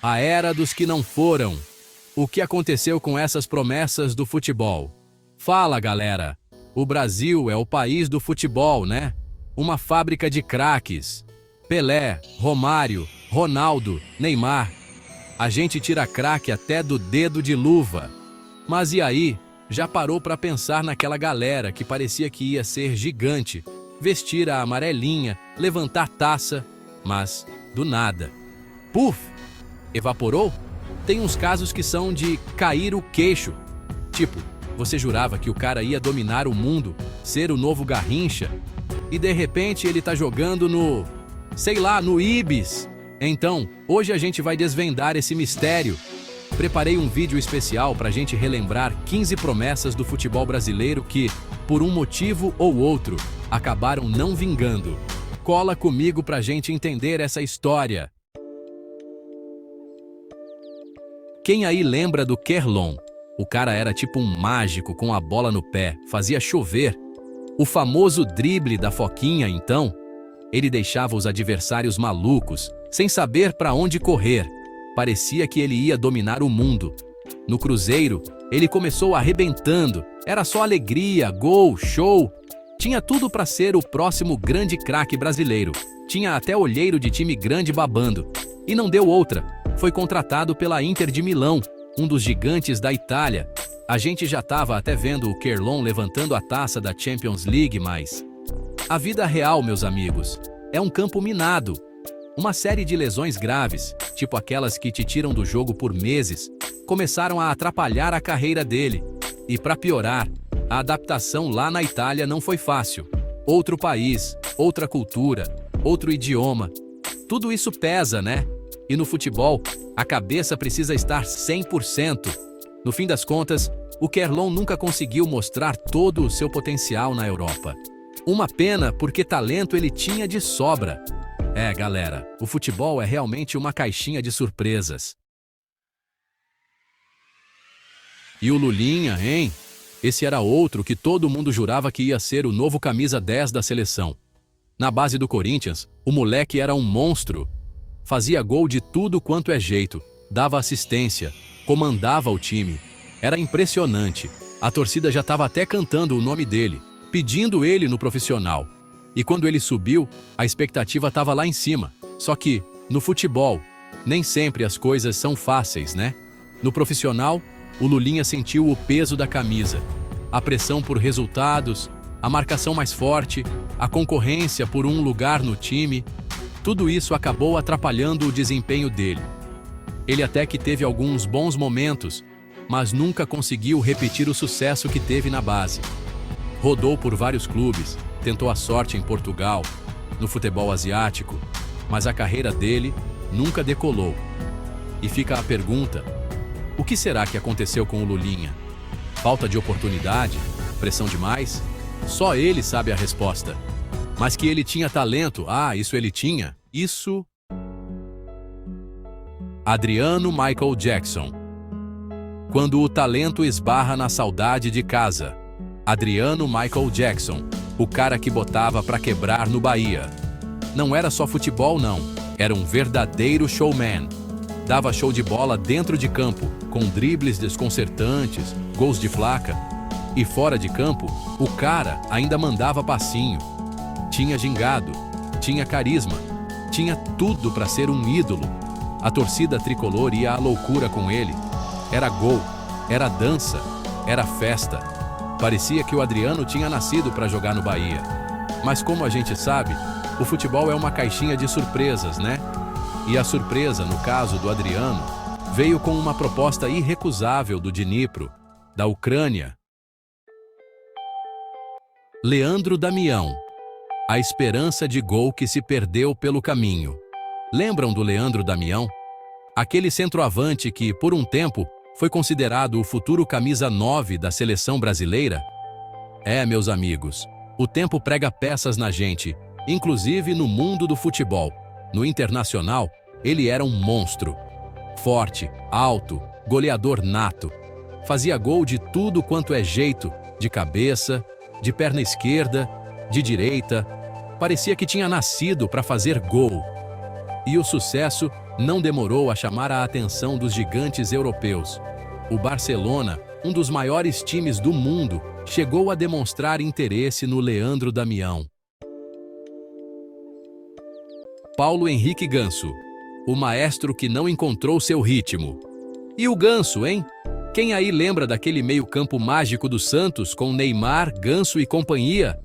A era dos que não foram. O que aconteceu com essas promessas do futebol? Fala, galera. O Brasil é o país do futebol, né? Uma fábrica de craques. Pelé, Romário, Ronaldo, Neymar. A gente tira craque até do dedo de luva. Mas e aí? Já parou para pensar naquela galera que parecia que ia ser gigante, vestir a amarelinha, levantar taça, mas do nada. Puf! Evaporou? Tem uns casos que são de cair o queixo. Tipo, você jurava que o cara ia dominar o mundo, ser o novo Garrincha, e de repente ele tá jogando no, sei lá, no Ibis. Então, hoje a gente vai desvendar esse mistério. Preparei um vídeo especial pra gente relembrar 15 promessas do futebol brasileiro que, por um motivo ou outro, acabaram não vingando. Cola comigo pra gente entender essa história. Quem aí lembra do Kerlon? O cara era tipo um mágico com a bola no pé, fazia chover. O famoso drible da Foquinha, então. Ele deixava os adversários malucos, sem saber pra onde correr. Parecia que ele ia dominar o mundo. No Cruzeiro, ele começou arrebentando. Era só alegria, gol, show. Tinha tudo pra ser o próximo grande craque brasileiro. Tinha até olheiro de time grande babando. E não deu outra. Foi contratado pela Inter de Milão, um dos gigantes da Itália. A gente já estava até vendo o Kerlon levantando a taça da Champions League, mas... A vida real, meus amigos, é um campo minado. Uma série de lesões graves, tipo aquelas que te tiram do jogo por meses, começaram a atrapalhar a carreira dele. E para piorar, a adaptação lá na Itália não foi fácil. Outro país, outra cultura, outro idioma. Tudo isso pesa, né? E no futebol, a cabeça precisa estar 100%. No fim das contas, o Kerlon nunca conseguiu mostrar todo o seu potencial na Europa. Uma pena, porque talento ele tinha de sobra. É, galera, o futebol é realmente uma caixinha de surpresas. E o Lulinha, hein? Esse era outro que todo mundo jurava que ia ser o novo camisa 10 da seleção. Na base do Corinthians, o moleque era um monstro. Fazia gol de tudo quanto é jeito, dava assistência, comandava o time. Era impressionante. A torcida já estava até cantando o nome dele, pedindo ele no profissional. E quando ele subiu, a expectativa estava lá em cima. Só que, no futebol, nem sempre as coisas são fáceis, né? No profissional, o Lulinha sentiu o peso da camisa, a pressão por resultados, a marcação mais forte, a concorrência por um lugar no time. Tudo isso acabou atrapalhando o desempenho dele. Ele até que teve alguns bons momentos, mas nunca conseguiu repetir o sucesso que teve na base. Rodou por vários clubes, tentou a sorte em Portugal, no futebol asiático, mas a carreira dele nunca decolou. E fica a pergunta: o que será que aconteceu com o Lulinha? Falta de oportunidade? Pressão demais? Só ele sabe a resposta. Mas que ele tinha talento, isso ele tinha. Isso... Adriano Michael Jackson. Quando o talento esbarra na saudade de casa. Adriano Michael Jackson, o cara que botava pra quebrar no Bahia. Não era só futebol, não. Era um verdadeiro showman. Dava show de bola dentro de campo, com dribles desconcertantes, gols de placa. E fora de campo, o cara ainda mandava passinho. Tinha gingado, tinha carisma, tinha tudo pra ser um ídolo. A torcida tricolor ia à loucura com ele. Era gol, era dança, era festa. Parecia que o Adriano tinha nascido para jogar no Bahia. Mas como a gente sabe, o futebol é uma caixinha de surpresas, né? E a surpresa, no caso do Adriano, veio com uma proposta irrecusável do Dnipro, da Ucrânia. Leandro Damião. A esperança de gol que se perdeu pelo caminho. Lembram do Leandro Damião? Aquele centroavante que, por um tempo, foi considerado o futuro camisa 9 da seleção brasileira? É, meus amigos, o tempo prega peças na gente, inclusive no mundo do futebol. No internacional, ele era um monstro. Forte, alto, goleador nato. Fazia gol de tudo quanto é jeito, de cabeça, de perna esquerda, de direita. Parecia que tinha nascido para fazer gol. E o sucesso não demorou a chamar a atenção dos gigantes europeus. O Barcelona, um dos maiores times do mundo, chegou a demonstrar interesse no Leandro Damião. Paulo Henrique Ganso, o maestro que não encontrou seu ritmo. E o Ganso, hein? Quem aí lembra daquele meio-campo mágico do Santos com Neymar, Ganso e companhia?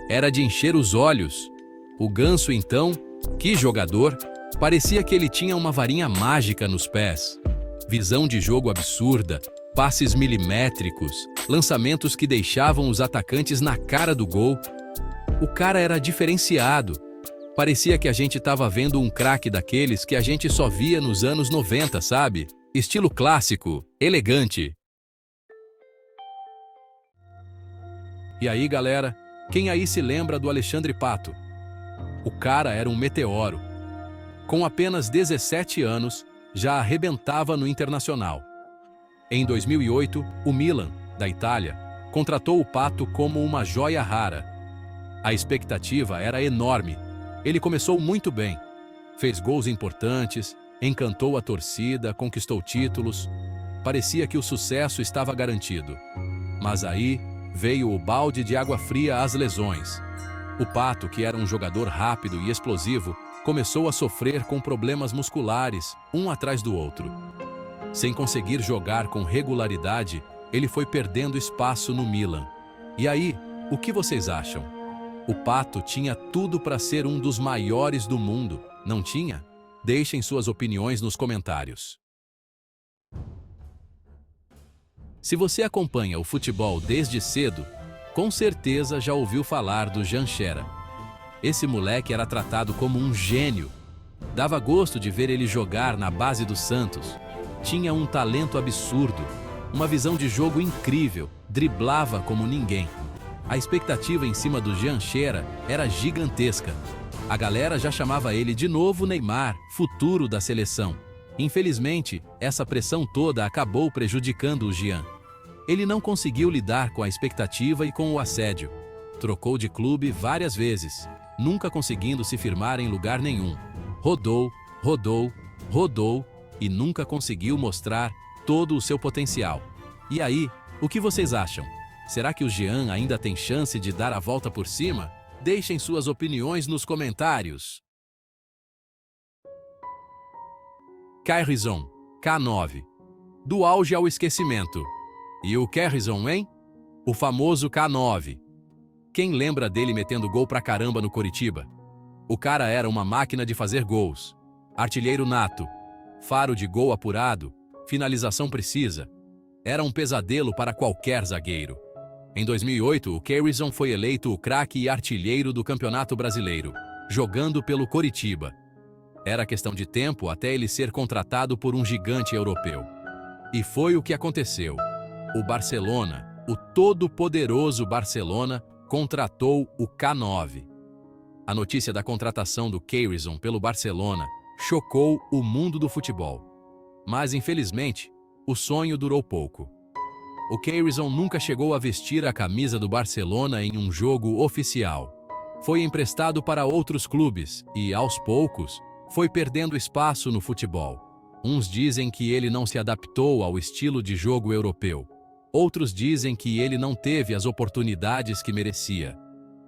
Era de encher os olhos. O Ganso, então, que jogador! Parecia que ele tinha uma varinha mágica nos pés. Visão de jogo absurda, passes milimétricos, lançamentos que deixavam os atacantes na cara do gol. O cara era diferenciado. Parecia que a gente estava vendo um craque daqueles que a gente só via nos anos 90, sabe? Estilo clássico, elegante. E aí, galera, quem aí se lembra do Alexandre Pato? O cara era um meteoro. Com apenas 17 anos, já arrebentava no Internacional. Em 2008, o Milan, da Itália, contratou o Pato como uma joia rara. A expectativa era enorme. Ele começou muito bem. Fez gols importantes, encantou a torcida, conquistou títulos. Parecia que o sucesso estava garantido. Mas aí veio o balde de água fria às lesões. O Pato, que era um jogador rápido e explosivo, começou a sofrer com problemas musculares, um atrás do outro. Sem conseguir jogar com regularidade, ele foi perdendo espaço no Milan. E aí, o que vocês acham? O Pato tinha tudo para ser um dos maiores do mundo, não tinha? Deixem suas opiniões nos comentários. Se você acompanha o futebol desde cedo, com certeza já ouviu falar do Jean Xera. Esse moleque era tratado como um gênio. Dava gosto de ver ele jogar na base do Santos. Tinha um talento absurdo, uma visão de jogo incrível, driblava como ninguém. A expectativa em cima do Jean Xera era gigantesca. A galera já chamava ele de novo Neymar, futuro da seleção. Infelizmente, essa pressão toda acabou prejudicando o Jean. Ele não conseguiu lidar com a expectativa e com o assédio. Trocou de clube várias vezes, nunca conseguindo se firmar em lugar nenhum. Rodou, rodou, rodou e nunca conseguiu mostrar todo o seu potencial. E aí, o que vocês acham? Será que o Jean ainda tem chance de dar a volta por cima? Deixem suas opiniões nos comentários. Kérison, K9. Do auge ao esquecimento. E o Kérison, hein? O famoso K9. Quem lembra dele metendo gol pra caramba no Coritiba? O cara era uma máquina de fazer gols. Artilheiro nato. Faro de gol apurado. Finalização precisa. Era um pesadelo para qualquer zagueiro. Em 2008, o Kérison foi eleito o craque e artilheiro do Campeonato Brasileiro, jogando pelo Coritiba. Era questão de tempo até ele ser contratado por um gigante europeu. E foi o que aconteceu. O Barcelona, o todo-poderoso Barcelona, contratou o K9. A notícia da contratação do Kérison pelo Barcelona chocou o mundo do futebol. Mas, infelizmente, o sonho durou pouco. O Kérison nunca chegou a vestir a camisa do Barcelona em um jogo oficial. Foi emprestado para outros clubes e, aos poucos, foi perdendo espaço no futebol. Uns dizem que ele não se adaptou ao estilo de jogo europeu. Outros dizem que ele não teve as oportunidades que merecia.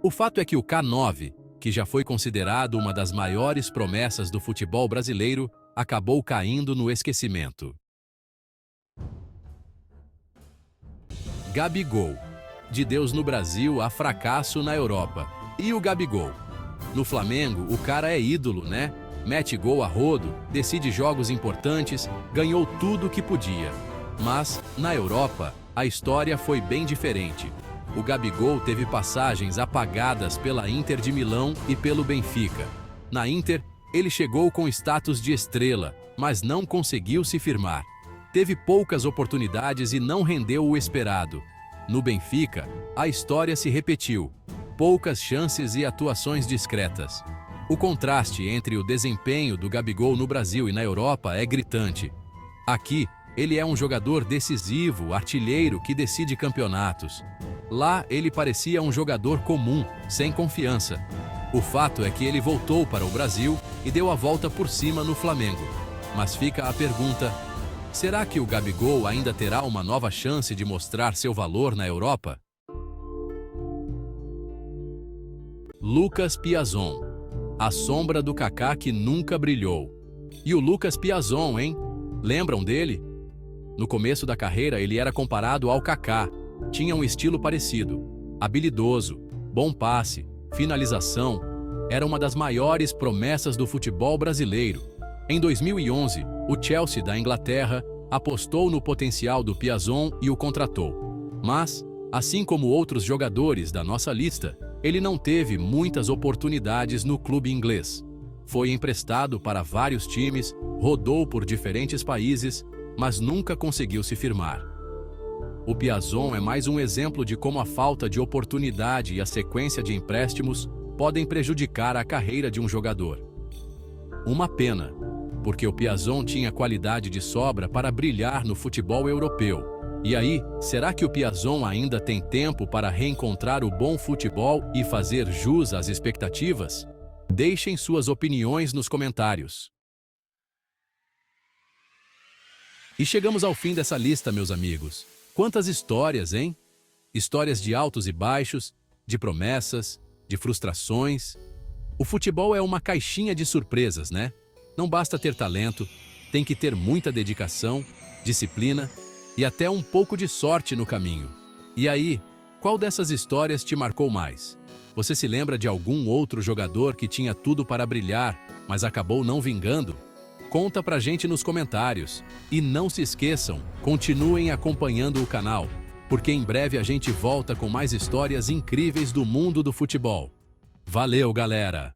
O fato é que o K9, que já foi considerado uma das maiores promessas do futebol brasileiro, acabou caindo no esquecimento. Gabigol. De Deus no Brasil a fracasso na Europa. E o Gabigol? No Flamengo, o cara é ídolo, né? Mete gol a rodo, decide jogos importantes, ganhou tudo que podia. Mas, na Europa, a história foi bem diferente. O Gabigol teve passagens apagadas pela Inter de Milão e pelo Benfica. Na Inter, ele chegou com status de estrela, mas não conseguiu se firmar. Teve poucas oportunidades e não rendeu o esperado. No Benfica, a história se repetiu. Poucas chances e atuações discretas. O contraste entre o desempenho do Gabigol no Brasil e na Europa é gritante. Aqui, ele é um jogador decisivo, artilheiro que decide campeonatos. Lá, ele parecia um jogador comum, sem confiança. O fato é que ele voltou para o Brasil e deu a volta por cima no Flamengo. Mas fica a pergunta: será que o Gabigol ainda terá uma nova chance de mostrar seu valor na Europa? Lucas Piazon, a sombra do Kaká que nunca brilhou. E o Lucas Piazon, hein? Lembram dele? No começo da carreira ele era comparado ao Kaká. Tinha um estilo parecido, habilidoso, bom passe, finalização. Era uma das maiores promessas do futebol brasileiro. Em 2011, o Chelsea da Inglaterra apostou no potencial do Piazon e o contratou. Mas, assim como outros jogadores da nossa lista, ele não teve muitas oportunidades no clube inglês. Foi emprestado para vários times, rodou por diferentes países, mas nunca conseguiu se firmar. O Piazon é mais um exemplo de como a falta de oportunidade e a sequência de empréstimos podem prejudicar a carreira de um jogador. Uma pena, porque o Piazon tinha qualidade de sobra para brilhar no futebol europeu. E aí, será que o Piazon ainda tem tempo para reencontrar o bom futebol e fazer jus às expectativas? Deixem suas opiniões nos comentários. E chegamos ao fim dessa lista, meus amigos. Quantas histórias, hein? Histórias de altos e baixos, de promessas, de frustrações. O futebol é uma caixinha de surpresas, né? Não basta ter talento, tem que ter muita dedicação, disciplina e até um pouco de sorte no caminho. E aí, qual dessas histórias te marcou mais? Você se lembra de algum outro jogador que tinha tudo para brilhar, mas acabou não vingando? Conta pra gente nos comentários. E não se esqueçam, continuem acompanhando o canal, porque em breve a gente volta com mais histórias incríveis do mundo do futebol. Valeu, galera!